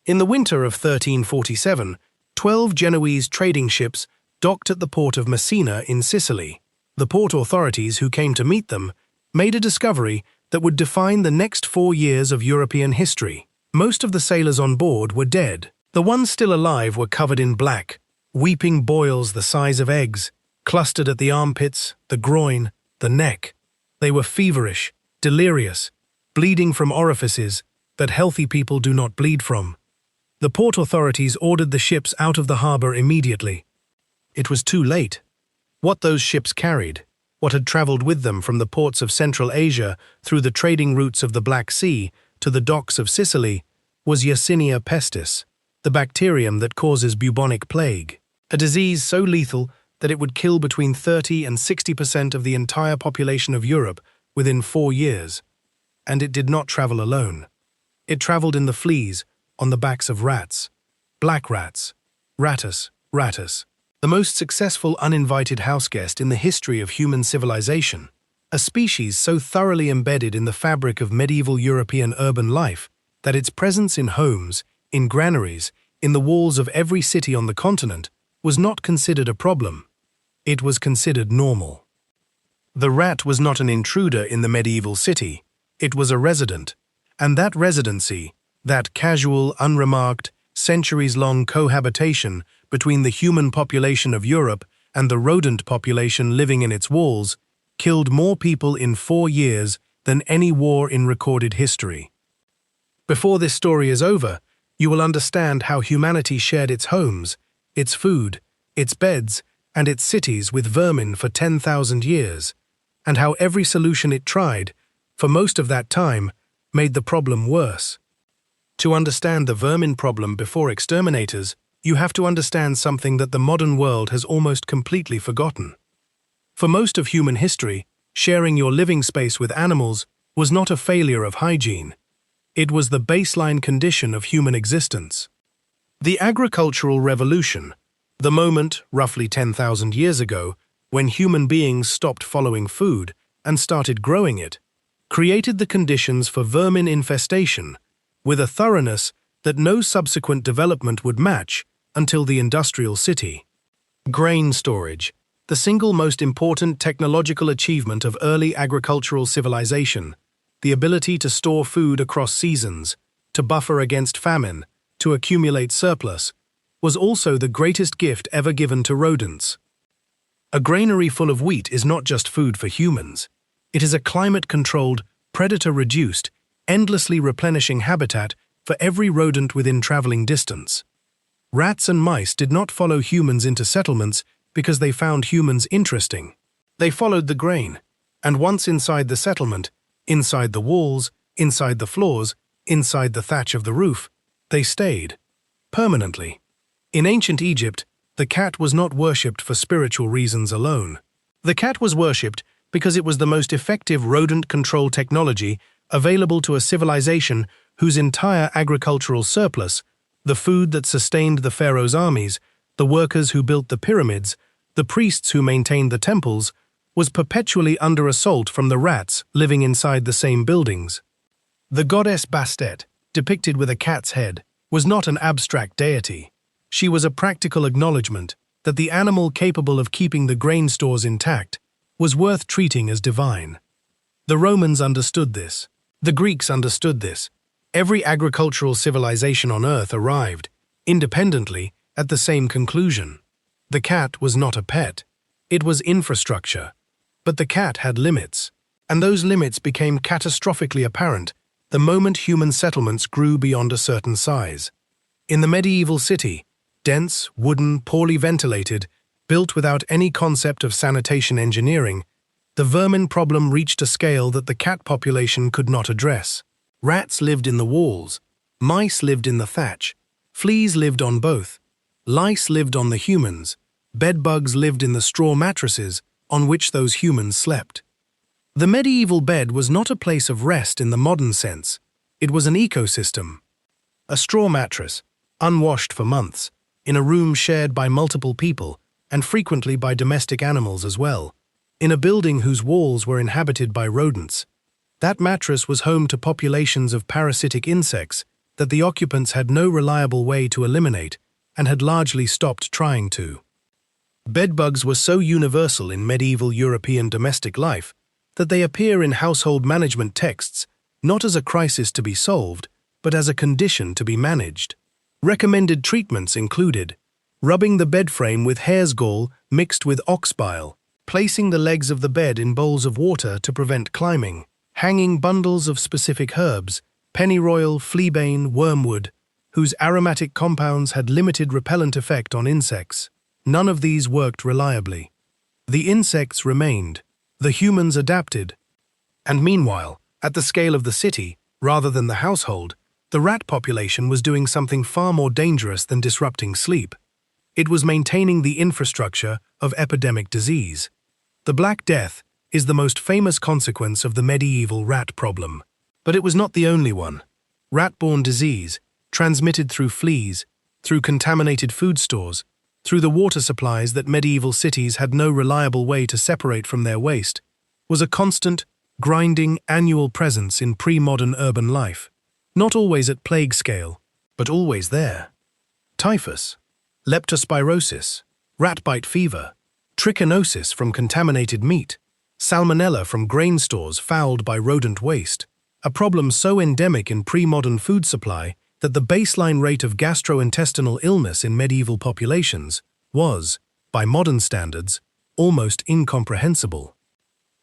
In the winter of 1347, 12 Genoese trading ships docked at the port of Messina in Sicily. The port authorities who came to meet them made a discovery that would define the next 4 years of European history. Most of the sailors on board were dead. The ones still alive were covered in black, weeping boils the size of eggs, clustered at the armpits, the groin, the neck. They were feverish, delirious, bleeding from orifices that healthy people do not bleed from. The port authorities ordered the ships out of the harbor immediately. It was too late. What those ships carried, what had traveled with them from the ports of Central Asia through the trading routes of the Black Sea to the docks of Sicily, was Yersinia pestis, the bacterium that causes bubonic plague, a disease so lethal that it would kill between 30 and 60% of the entire population of Europe within 4 years. And it did not travel alone. It traveled in the fleas, on the backs of rats. Black rats. Rattus, rattus. The most successful uninvited houseguest in the history of human civilization. A species so thoroughly embedded in the fabric of medieval European urban life that its presence in homes, in granaries, in the walls of every city on the continent was not considered a problem. It was considered normal. The rat was not an intruder in the medieval city. It was a resident. And that residency, that casual, unremarked, centuries-long cohabitation between the human population of Europe and the rodent population living in its walls, killed more people in 4 years than any war in recorded history. Before this story is over, you will understand how humanity shared its homes, its food, its beds, and its cities with vermin for 10,000 years, and how every solution it tried, for most of that time, made the problem worse. To understand the vermin problem before exterminators, you have to understand something that the modern world has almost completely forgotten. For most of human history, sharing your living space with animals was not a failure of hygiene. It was the baseline condition of human existence. The agricultural revolution, the moment, roughly 10,000 years ago, when human beings stopped following food and started growing it, created the conditions for vermin infestation with a thoroughness that no subsequent development would match until the industrial city. Grain storage, the single most important technological achievement of early agricultural civilization, the ability to store food across seasons, to buffer against famine, to accumulate surplus, was also the greatest gift ever given to rodents. A granary full of wheat is not just food for humans. It is a climate-controlled, predator-reduced, endlessly replenishing habitat for every rodent within traveling distance. Rats and mice did not follow humans into settlements because they found humans interesting. They followed the grain, and once inside the settlement, inside the walls, inside the floors, inside the thatch of the roof, they stayed, permanently. In ancient Egypt, the cat was not worshipped for spiritual reasons alone. The cat was worshipped because it was the most effective rodent control technology available to a civilization whose entire agricultural surplus, the food that sustained the pharaoh's armies, the workers who built the pyramids, the priests who maintained the temples, was perpetually under assault from the rats living inside the same buildings. The goddess Bastet, depicted with a cat's head, was not an abstract deity. She was a practical acknowledgement that the animal capable of keeping the grain stores intact was worth treating as divine. The Romans understood this. The Greeks understood this. Every agricultural civilization on Earth arrived, independently, at the same conclusion. The cat was not a pet. It was infrastructure. But the cat had limits, and those limits became catastrophically apparent the moment human settlements grew beyond a certain size. In the medieval city, dense, wooden, poorly ventilated, built without any concept of sanitation engineering, the vermin problem reached a scale that the cat population could not address. Rats lived in the walls, mice lived in the thatch, fleas lived on both, lice lived on the humans, bedbugs lived in the straw mattresses on which those humans slept. The medieval bed was not a place of rest in the modern sense. It was an ecosystem. A straw mattress, unwashed for months, in a room shared by multiple people, and frequently by domestic animals as well, in a building whose walls were inhabited by rodents. That mattress was home to populations of parasitic insects, that the occupants had no reliable way to eliminate and had largely stopped trying to. Bedbugs were so universal in medieval European domestic life that they appear in household management texts not as a crisis to be solved, but as a condition to be managed. Recommended treatments included rubbing the bed frame with hare's gall mixed with ox bile, placing the legs of the bed in bowls of water to prevent climbing, hanging bundles of specific herbs, pennyroyal, fleabane, wormwood, whose aromatic compounds had limited repellent effect on insects. None of these worked reliably. The insects remained. The humans adapted. And meanwhile, at the scale of the city, rather than the household, the rat population was doing something far more dangerous than disrupting sleep. It was maintaining the infrastructure of epidemic disease. The Black Death is the most famous consequence of the medieval rat problem. But it was not the only one. Rat-borne disease, transmitted through fleas, through contaminated food stores, through the water supplies that medieval cities had no reliable way to separate from their waste, was a constant, grinding, annual presence in pre-modern urban life. Not always at plague scale, but always there. Typhus, leptospirosis, rat bite fever, trichinosis from contaminated meat, salmonella from grain stores fouled by rodent waste, a problem so endemic in pre-modern food supply that the baseline rate of gastrointestinal illness in medieval populations was, by modern standards, almost incomprehensible.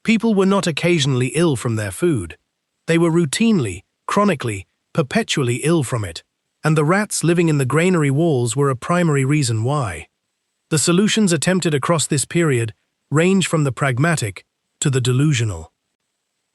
People were not occasionally ill from their food. They were routinely, chronically, perpetually ill from it, and the rats living in the granary walls were a primary reason why. The solutions attempted across this period range from the pragmatic to the delusional.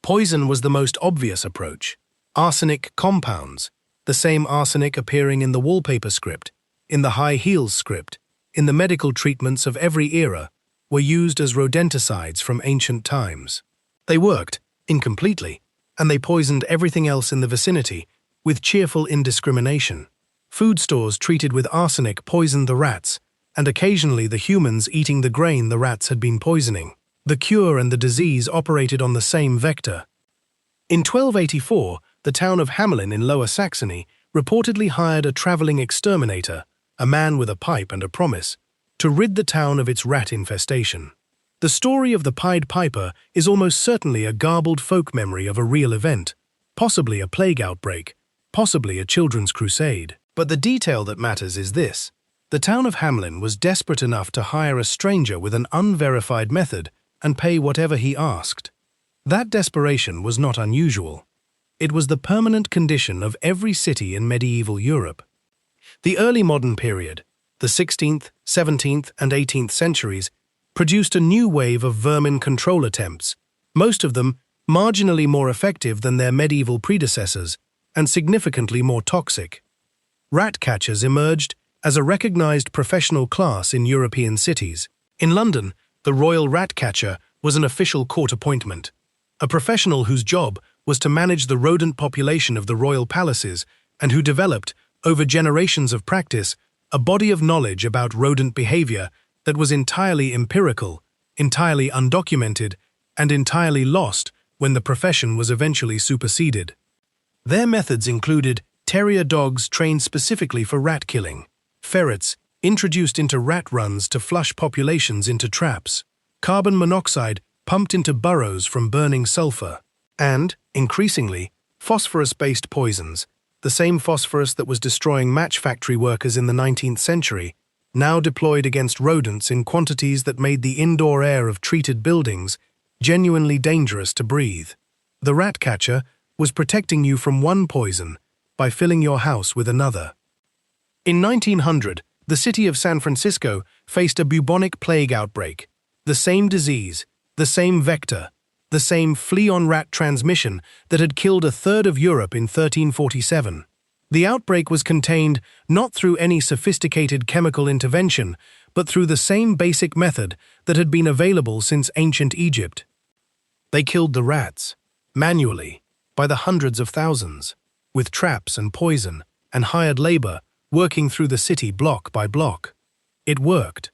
Poison was the most obvious approach. Arsenic compounds, the same arsenic appearing in the wallpaper script, in the high heels script, in the medical treatments of every era, were used as rodenticides from ancient times. They worked, incompletely, and they poisoned everything else in the vicinity with cheerful indiscrimination. Food stores treated with arsenic poisoned the rats, and occasionally the humans eating the grain the rats had been poisoning. The cure and the disease operated on the same vector. In 1284, the town of Hamelin in Lower Saxony reportedly hired a traveling exterminator, a man with a pipe and a promise, to rid the town of its rat infestation. The story of the Pied Piper is almost certainly a garbled folk memory of a real event, possibly a plague outbreak, possibly a children's crusade. But the detail that matters is this. The town of Hamelin was desperate enough to hire a stranger with an unverified method and pay whatever he asked. That desperation was not unusual. It was the permanent condition of every city in medieval Europe. The early modern period, the 16th, 17th, and 18th centuries, produced a new wave of vermin control attempts, most of them marginally more effective than their medieval predecessors and significantly more toxic. Rat catchers emerged as a recognized professional class in European cities. In London, the royal rat catcher was an official court appointment, a professional whose job was to manage the rodent population of the royal palaces and who developed, over generations of practice, a body of knowledge about rodent behavior that was entirely empirical, entirely undocumented, and entirely lost when the profession was eventually superseded. Their methods included terrier dogs trained specifically for rat killing, ferrets introduced into rat runs to flush populations into traps, carbon monoxide pumped into burrows from burning sulfur, and, increasingly, phosphorus-based poisons, the same phosphorus that was destroying match factory workers in the 19th century, now deployed against rodents in quantities that made the indoor air of treated buildings genuinely dangerous to breathe. The rat catcher was protecting you from one poison by filling your house with another. In 1900, the city of San Francisco faced a bubonic plague outbreak, the same disease, the same vector, the same flea-on-rat transmission that had killed a third of Europe in 1347. The outbreak was contained not through any sophisticated chemical intervention, but through the same basic method that had been available since ancient Egypt. They killed the rats, manually, by the hundreds of thousands, with traps and poison and hired labor working through the city block by block. It worked.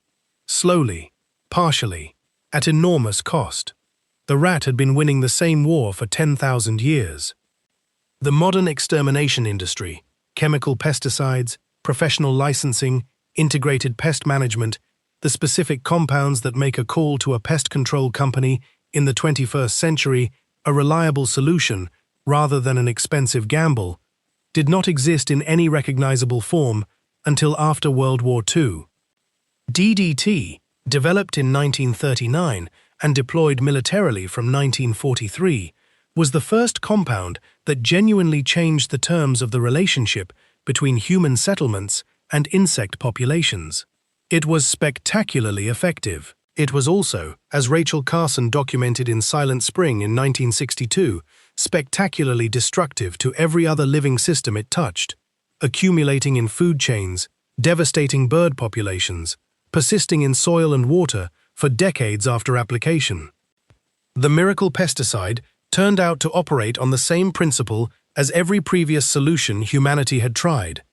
Slowly, partially, at enormous cost. The rat had been winning the same war for 10,000 years. The modern extermination industry, chemical pesticides, professional licensing, integrated pest management, the specific compounds that make a call to a pest control company in the 21st century a reliable solution rather than an expensive gamble, did not exist in any recognizable form until after World War II. DDT, developed in 1939 and deployed militarily from 1943, was the first compound that genuinely changed the terms of the relationship between human settlements and insect populations. It was spectacularly effective. It was also, as Rachel Carson documented in Silent Spring in 1962, spectacularly destructive to every other living system it touched, accumulating in food chains, devastating bird populations, persisting in soil and water for decades after application. The miracle pesticide turned out to operate on the same principle as every previous solution humanity had tried.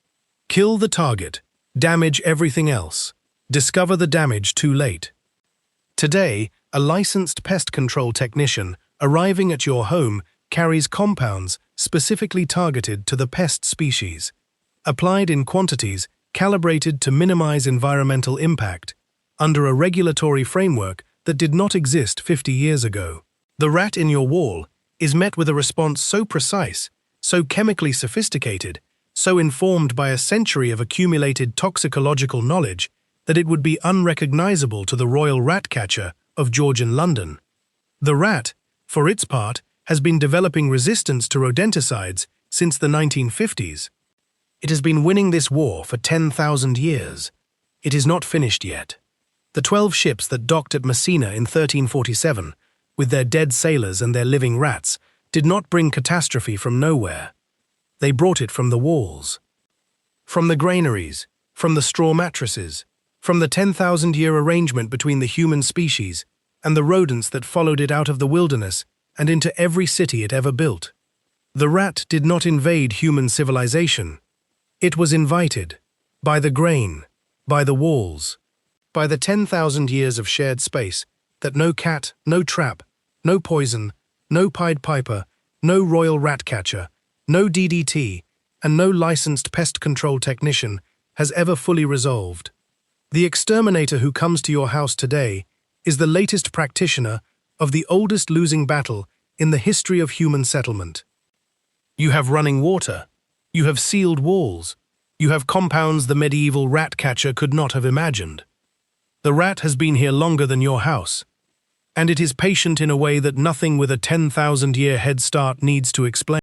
Kill the target, damage everything else, discover the damage too late. Today, a licensed pest control technician arriving at your home carries compounds specifically targeted to the pest species, applied in quantities calibrated to minimize environmental impact, under a regulatory framework that did not exist 50 years ago. The rat in your wall is met with a response so precise, so chemically sophisticated, so informed by a century of accumulated toxicological knowledge that it would be unrecognizable to the royal rat catcher of Georgian London. The rat, for its part, has been developing resistance to rodenticides since the 1950s. It has been winning this war for 10,000 years. It is not finished yet. The 12 ships that docked at Messina in 1347, with their dead sailors and their living rats, did not bring catastrophe from nowhere. They brought it from the walls. From the granaries, from the straw mattresses, from the 10,000-year arrangement between the human species and the rodents that followed it out of the wilderness and into every city it ever built. The rat did not invade human civilization. It was invited, by the grain, by the walls, by the 10,000 years of shared space that no cat, no trap, no poison, no Pied Piper, no royal rat catcher, no DDT, and no licensed pest control technician has ever fully resolved. The exterminator who comes to your house today is the latest practitioner of the oldest losing battle in the history of human settlement. You have running water. You have sealed walls. You have compounds the medieval rat catcher could not have imagined. The rat has been here longer than your house, and it is patient in a way that nothing with a 10,000-year head start needs to explain.